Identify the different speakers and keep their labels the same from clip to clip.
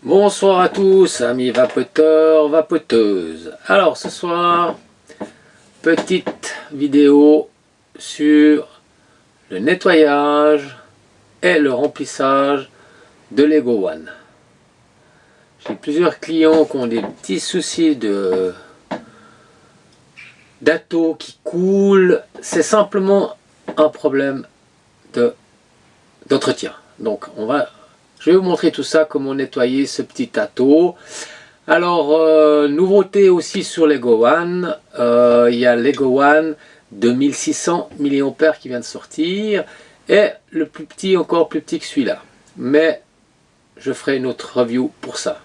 Speaker 1: Bonsoir à tous, amis vapoteurs, vapoteuses. Alors ce soir, petite vidéo sur le nettoyage et le remplissage de Lego One. J'ai plusieurs clients qui ont des petits soucis d'atto qui coulent. C'est simplement un problème d'entretien. Donc je vais vous montrer tout ça, comment nettoyer ce petit atto. Alors, nouveauté aussi sur Lego One, il y a Lego One 2600 mAh qui vient de sortir, et le plus petit, encore plus petit que celui-là. Mais je ferai une autre review pour ça.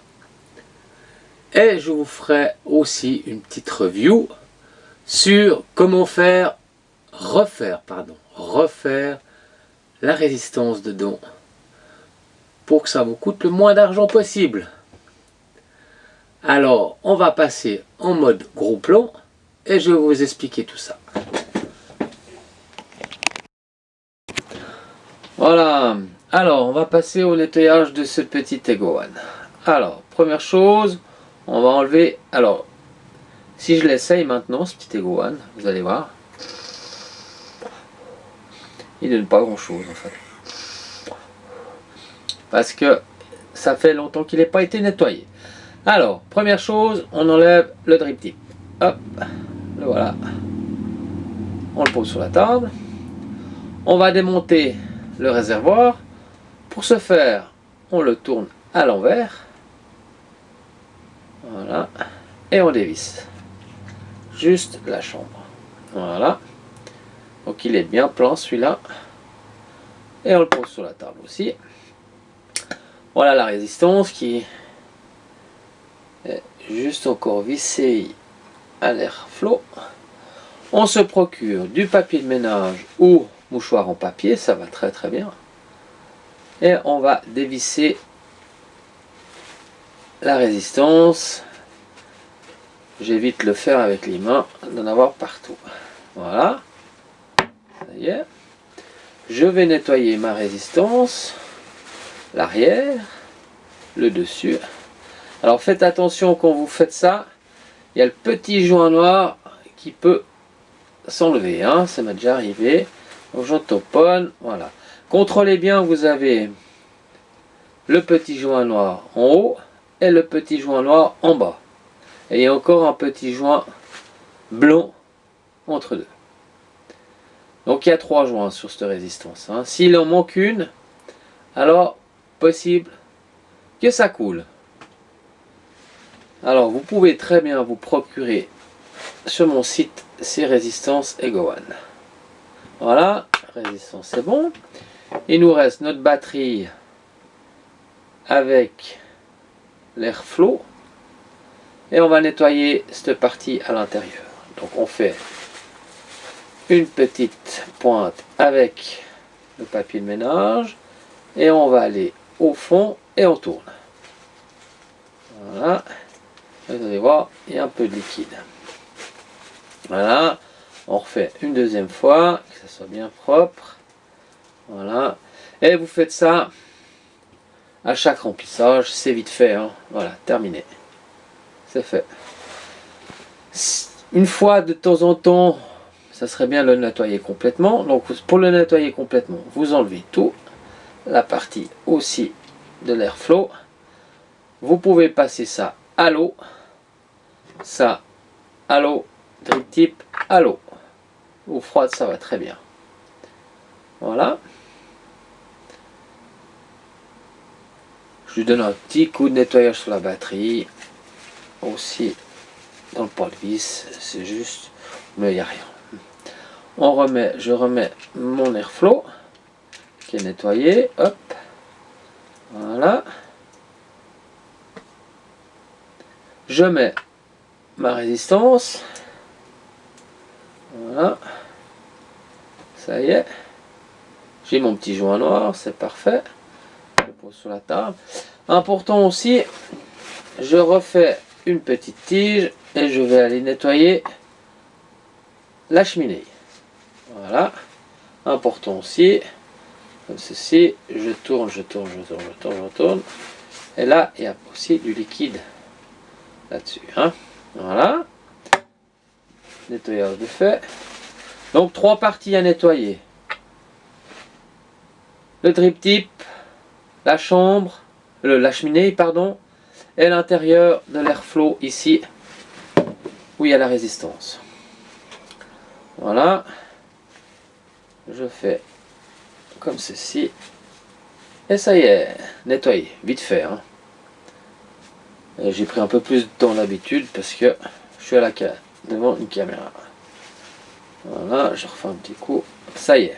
Speaker 1: Et je vous ferai aussi une petite review sur comment refaire la résistance dedans, pour que ça vous coûte le moins d'argent possible. Alors, on va passer en mode gros plan et je vais vous expliquer tout ça. Voilà, alors on va passer au nettoyage de ce petit Lego One. Alors, première chose, on va enlever, alors, si je l'essaye maintenant, ce petit Lego One, vous allez voir, il ne donne pas grand chose en fait. Parce que ça fait longtemps qu'il n'a pas été nettoyé. Alors, première chose, on enlève le drip tip. Hop, le voilà. On le pose sur la table. On va démonter le réservoir. Pour ce faire, on le tourne à l'envers. Voilà. Et on dévisse. Juste la chambre. Voilà. Donc il est bien plein celui-là. Et on le pose sur la table aussi. Voilà la résistance qui est juste encore vissée à l'airflow. On se procure du papier de ménage ou mouchoir en papier, ça va très très bien. Et on va dévisser la résistance. J'évite de le faire avec les mains, d'en avoir partout. Voilà, ça y est. Je vais nettoyer ma résistance, l'arrière, le dessus. Alors faites attention quand vous faites ça, il y a le petit joint noir qui peut s'enlever, hein, ça m'est déjà arrivé. Donc j'en tamponne, voilà. Contrôlez bien, vous avez le petit joint noir en haut et le petit joint noir en bas. Et il y a encore un petit joint blanc entre deux. Donc il y a 3 joints sur cette résistance, hein. S'il en manque une, alors possible que ça coule. Alors vous pouvez très bien vous procurer sur mon site ces résistances Lego One. Voilà, résistance c'est bon. Il nous reste notre batterie avec l'airflow et on va nettoyer cette partie à l'intérieur. Donc on fait une petite pointe avec le papier de ménage et on va aller au fond et on tourne. Voilà, vous allez voir, il y a un peu de liquide. Voilà, on refait une deuxième fois, que ça soit bien propre. Voilà, et vous faites ça à chaque remplissage, c'est vite fait, hein. Voilà, terminé. C'est fait. Une fois de temps en temps, ça serait bien de le nettoyer complètement. Donc pour le nettoyer complètement, vous enlevez tout, la partie aussi de l'airflow. Vous pouvez passer ça à l'eau, ça à l'eau, drip tip à l'eau. Eau froide, ça va très bien. Voilà. Je lui donne un petit coup de nettoyage sur la batterie. Aussi dans le pare-vis, c'est juste, mais il n'y a rien. Je remets mon airflow qui est nettoyé. Hop. Voilà. Je mets ma résistance. Voilà. Ça y est. J'ai mon petit joint noir, c'est parfait. Je le pose sur la table. Important aussi, je refais une petite tige et je vais aller nettoyer la cheminée. Voilà. Important aussi, comme ceci, je tourne. Et là, il y a aussi du liquide là-dessus. Hein. Voilà. Nettoyage de fait. Donc 3 parties à nettoyer. Le drip tip, la chambre, la cheminée, pardon, et l'intérieur de l'airflow ici, où il y a la résistance. Voilà. Je fais comme ceci. Et ça y est, nettoyé, vite fait. Hein. J'ai pris un peu plus de temps d'habitude parce que je suis à devant une caméra. Voilà, je refais un petit coup. Ça y est.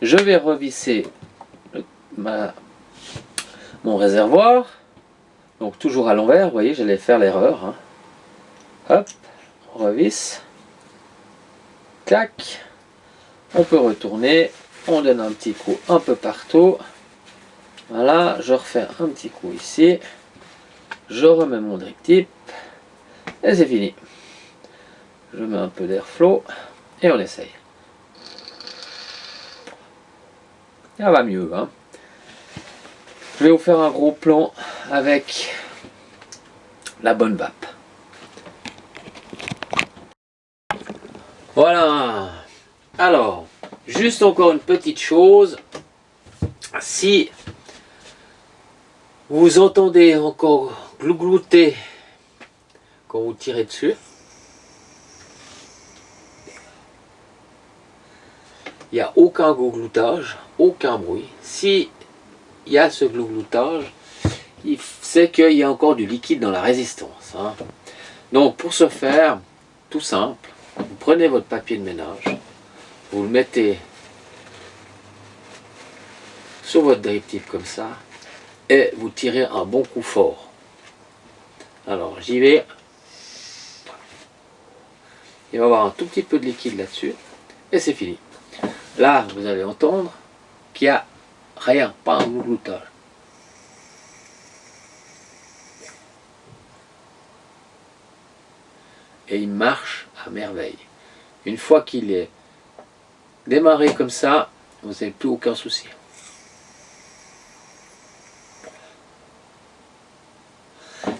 Speaker 1: Je vais revisser mon réservoir. Donc toujours à l'envers, vous voyez, j'allais faire l'erreur. Hein. Hop, on revisse. Clac. On peut retourner. On donne un petit coup un peu partout. Voilà, je refais un petit coup ici. Je remets mon drip tip. Et c'est fini. Je mets un peu d'airflow. Et on essaye. Ça va mieux. Hein. Je vais vous faire un gros plan avec la bonne vape. Voilà. Alors, juste encore une petite chose. Si vous entendez encore glouglouter quand vous tirez dessus, il n'y a aucun glougloutage, aucun bruit. Si il y a ce glougloutage, c'est qu'il y a encore du liquide dans la résistance. Hein. Donc pour ce faire, tout simple, vous prenez votre papier de ménage, vous le mettez sur votre drip tip comme ça, et vous tirez un bon coup fort. Alors j'y vais. Il va y avoir un tout petit peu de liquide là-dessus, et c'est fini. Là, vous allez entendre qu'il n'y a rien, pas un glougloutage. Et il marche à merveille. Une fois qu'il est démarré comme ça, vous n'avez plus aucun souci.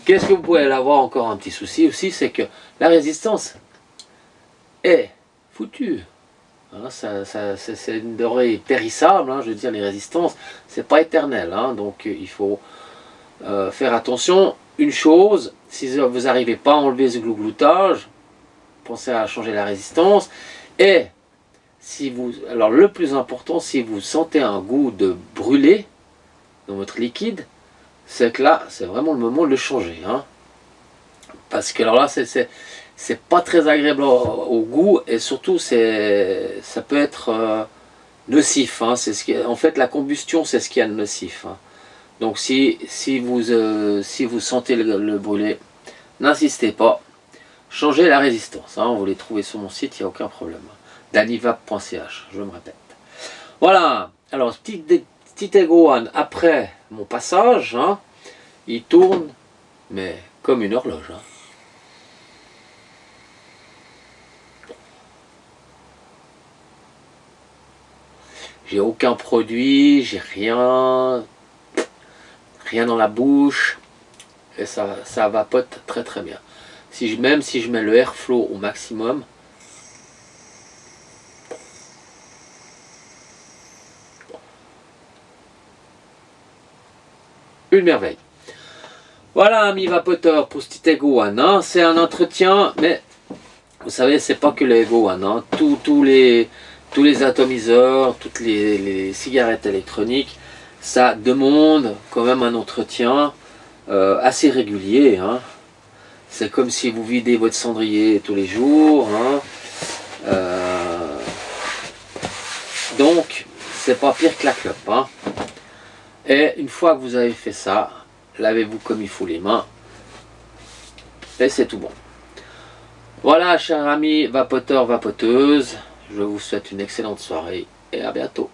Speaker 1: Qu'est-ce que vous pouvez avoir encore un petit souci aussi, c'est que la résistance est foutue. Hein, c'est une denrée périssable, hein, je veux dire, les résistances, c'est pas éternel. Hein, donc il faut faire attention. Une chose, si vous n'arrivez pas à enlever ce glougloutage, pensez à changer la résistance. Et si vous, alors le plus important, si vous sentez un goût de brûlé dans votre liquide, c'est que là, c'est vraiment le moment de le changer. Hein. Parce que alors là, c'est pas très agréable au goût, et surtout ça peut être nocif. Hein. En fait, la combustion, c'est ce qu'il y a de nocif. Hein. Donc si vous sentez le brûler, n'insistez pas. Changez la résistance. Hein. Vous les trouvez sur mon site, il n'y a aucun problème. danivap.ch, je me répète. Voilà. Alors, petit Ego One, après mon passage, hein, il tourne, mais comme une horloge. Hein. J'ai aucun produit, j'ai rien dans la bouche, et ça vapote très très bien. Même si je mets le airflow au maximum, une merveille. Voilà, amis vapoteurs, pour ce petit Ego One. Hein. C'est un entretien, mais vous savez, c'est pas que le Ego One. Hein. Tous les atomiseurs, toutes les cigarettes électroniques, ça demande quand même un entretien assez régulier. Hein. C'est comme si vous videz votre cendrier tous les jours. Hein. Donc, c'est pas pire que la clope. Hein. Et une fois que vous avez fait ça, lavez-vous comme il faut les mains. Et c'est tout bon. Voilà, chers amis vapoteurs, vapoteuses. Je vous souhaite une excellente soirée et à bientôt.